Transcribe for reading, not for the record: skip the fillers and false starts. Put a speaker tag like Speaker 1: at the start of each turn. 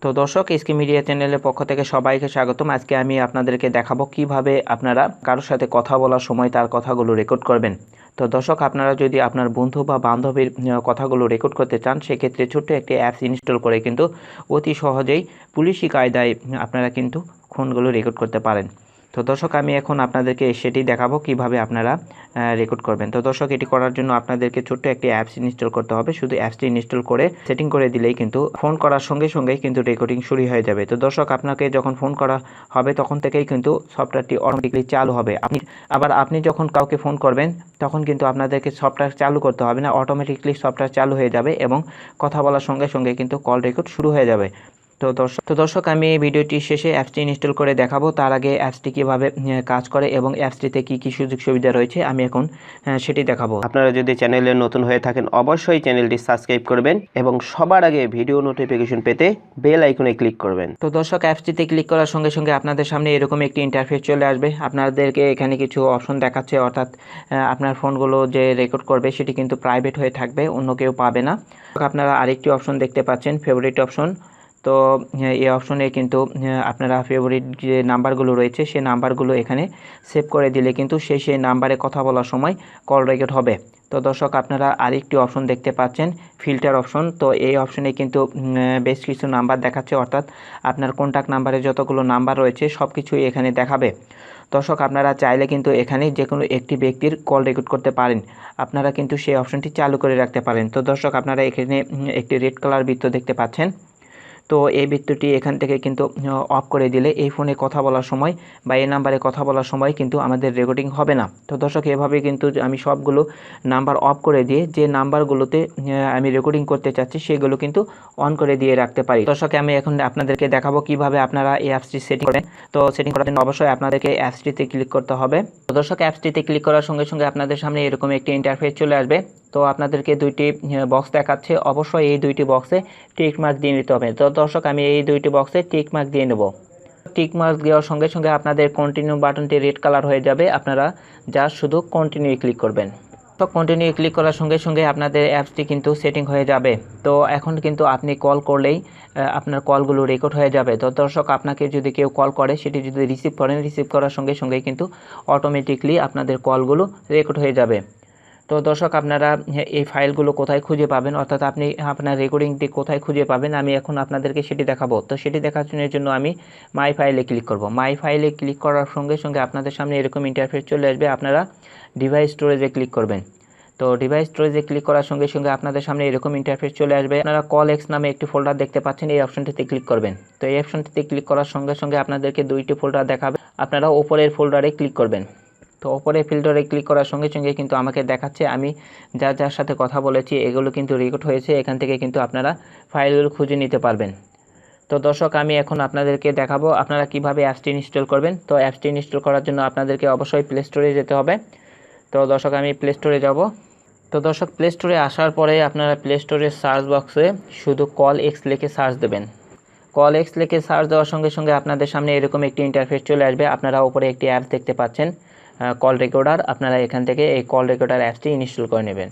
Speaker 1: তো দর্শক, SK media চ্যানেলের পক্ষ থেকে সবাইকে স্বাগতম। আজকে আমি আপনাদেরকে দেখাবো কিভাবে আপনারা কারোর সাথে কথা বলার সময় তার কথাগুলো রেকর্ড করবেন। তো দর্শক, আপনারা যদি আপনার বন্ধু বা বান্ধবীর কথাগুলো রেকর্ড করতে চান, সেক্ষেত্রে ছোট্ট একটি অ্যাপস ইনস্টল করে কিন্তু অতি সহজেই পুলিশি কায়দায় আপনারা কিন্তু ফোনগুলো রেকর্ড করতে পারেন। তো দর্শক, আমি এখন আপনাদেরকে সেটি দেখাবো কিভাবে আপনারা রেকর্ড করবেন। তো দর্শক, এটি করার জন্য আপনাদেরকে ছোট্ট একটি অ্যাপস ইনস্টল করতে হবে। শুধু অ্যাপসটি ইনস্টল করে সেটিং করে দিলেই কিন্তু ফোন করার সঙ্গে সঙ্গেই কিন্তু রেকর্ডিং শুরু হয়ে যাবে। তো দর্শক, আপনাকে যখন ফোন করা হবে তখন থেকেই কিন্তু সফটওয়্যারটি অটোমেটিকলি চালু হবে। আপনি যখন কাউকে ফোন করবেন তখন কিন্তু আপনাদেরকে সফটওয়্যার চালু করতে হবে না, অটোমেটিকলি সফটওয়্যার চালু হয়ে যাবে এবং কথা বলার সঙ্গে সঙ্গে কিন্তু কল রেকর্ড শুরু হয়ে যাবে। তো দর্শক, আমি এই ভিডিওটি শেষে অ্যাপসটি ইনস্টল করে দেখাবো। তার আগে অ্যাপসটি কীভাবে কাজ করে এবং অ্যাপসটিতে কী কী সুযোগ সুবিধা রয়েছে আমি এখন সেটি দেখাবো।
Speaker 2: আপনারা যদি চ্যানেলে নতুন হয়ে থাকেন অবশ্যই চ্যানেলটি সাবস্ক্রাইব করবেন এবং সবার আগে ভিডিও নোটিফিকেশন পেতে বেল আইকনে ক্লিক করবেন।
Speaker 1: তো দর্শক, অ্যাপসটিতে ক্লিক করার সঙ্গে সঙ্গে আপনাদের সামনে এরকম একটি ইন্টারফেস চলে আসবে। আপনাদেরকে এখানে কিছু অপশন দেখাচ্ছে, অর্থাৎ আপনার ফোনগুলো যে রেকর্ড করবে সেটি কিন্তু প্রাইভেট হয়ে থাকবে, অন্য কেউ পাবে না। আপনারা আরেকটি অপশন দেখতে পাচ্ছেন, ফেভারিট অপশন। তো এই অপশনে কিন্তু আপনারা ফেভারিট যে নাম্বারগুলো রয়েছে সেই নাম্বারগুলো এখানে সেভ করে দিলে কিন্তু সেই নাম্বারে কথা বলার সময় কল রেকর্ড হবে। তো দর্শক, আপনারা আরেকটি অপশন দেখতে পাচ্ছেন, ফিল্টার অপশন। তো এই অপশনে কিন্তু বেশ কিছু নাম্বার দেখাচ্ছে, অর্থাৎ আপনার কন্ট্যাক্ট নাম্বারে যতগুলো নাম্বার রয়েছে সব কিছুই এখানে দেখাবে। দর্শক, আপনারা চাইলে কিন্তু এখানে যে কোনো একটি ব্যক্তির কল রেকর্ড করতে পারেন। আপনারা কিন্তু সেই অপশনটি চালু করে রাখতে পারেন। তো দর্শক, আপনারা এখানে একটি রেড কালার বৃত্ত দেখতে পাচ্ছেন। তো এই বৃত্তটি এখান থেকে কিন্তু অফ করে দিলে এই ফোনে কথা বলার সময় বা এই নাম্বারে কথা বলার সময় কিন্তু আমাদের রেকর্ডিং হবে না। তো দর্শক, এভাবে কিন্তু আমি সবগুলো নাম্বার অফ করে দিয়ে যে নাম্বারগুলোতে আমি রেকর্ডিং করতে চাচ্ছি সেগুলো কিন্তু অন করে দিয়ে রাখতে পারি। দর্শক, আমি এখন আপনাদেরকে দেখাবো কিভাবে আপনারা এই অ্যাপসটি সেটিং করেন। তো সেটিং করার জন্য অবশ্যই আপনাদেরকে অ্যাপসটিতে ক্লিক করতে হবে। তো দর্শক, অ্যাপসটিতে ক্লিক করার সঙ্গে সঙ্গে আপনাদের সামনে এরকম একটি ইন্টারফেস চলে আসবে। তো আপনাদেরকে দুইটি বক্স দেখাচ্ছে, অবশ্যই এই দুইটি বক্সে টিক মার্ক দিয়ে নিতে হবে। তো দর্শক, আমি এই দুইটি বক্সে টিক মার্ক দিয়ে নেব। টিক মার্ক দেওয়ার সঙ্গে সঙ্গে আপনাদের কন্টিনিউ বাটনটি রেড কালার হয়ে যাবে, আপনারা জাস্ট শুধু কন্টিনিউ ক্লিক করবেন। তো কন্টিনিউ ক্লিক করার সঙ্গে সঙ্গে আপনাদের অ্যাপসটি কিন্তু সেটিং হয়ে যাবে। তো এখন কিন্তু আপনি কল করলেই আপনার কলগুলো রেকর্ড হয়ে যাবে। তো দর্শক, আপনাকে যদি কেউ কল করে সেটি যদি রিসিভ করেন, রিসিভ করার সঙ্গে সঙ্গে কিন্তু অটোমেটিকলি আপনাদের কলগুলো রেকর্ড হয়ে যাবে। তো দর্শক, আপনারা এই ফাইলগুলো কোথায় খুঁজে পাবেন, অর্থাৎ আপনি আপনার রেকর্ডিংটি কোথায় খুঁজে পাবেন আমি এখন আপনাদেরকে সেটি দেখাবো। তো সেটি দেখানোর জন্য আমি মাই ফাইলে ক্লিক করব। মাই ফাইলে ক্লিক করার সঙ্গে সঙ্গে আপনাদের সামনে এরকম ইন্টারফেস চলে আসবে। আপনারা ডিভাইস স্টোরেজে ক্লিক করবেন। তো ডিভাইস স্টোরেজে ক্লিক করার সঙ্গে সঙ্গে আপনাদের সামনে এরকম ইন্টারফেস চলে আসবে। আপনারা কল এক্স নামে একটি ফোল্ডার দেখতে পাচ্ছেন, এই অপশনটিতে ক্লিক করবেন। তো এই অপশনটিতে ক্লিক করার সঙ্গে সঙ্গে আপনাদেরকে দুইটি ফোল্ডার দেখাবে, আপনারা ওপরের ফোল্ডারে ক্লিক করবেন। তো ওপরে ফিল্টারে ক্লিক করার সঙ্গে সঙ্গে কিন্তু আমাকে দেখাচ্ছে আমি যার সাথে কথা বলেছি এগুলো কিন্তু রেকর্ড হয়েছে। এখান থেকে কিন্তু আপনারা ফাইলগুলো খুঁজে নিতে পারবেন। তো দর্শক, আমি এখন আপনাদেরকে দেখাবো আপনারা কিভাবে অ্যাপসটি ইনস্টল করবেন। তো অ্যাপসটি ইনস্টল করার জন্য আপনাদেরকে অবশ্যই প্লে স্টোরে যেতে হবে। তো দর্শক, আমি প্লে স্টোরে যাব। তো দর্শক, প্লে স্টোরে আসার পরে আপনারা প্লে স্টোরের সার্চ বক্সে শুধু কল এক্স লিখে সার্চ দেবেন। কল এক্স লিখে সার্চ দেওয়ার সঙ্গে সঙ্গে আপনাদের সামনে এরকম একটি ইন্টারফেস চলে আসবে। আপনারা উপরে একটি অ্যাপ দেখতে পাচ্ছেন, কল রেকর্ডার। আপনারা এখান থেকে এই কল রেকর্ডার অ্যাপসটি ইনস্টল করে নেবেন।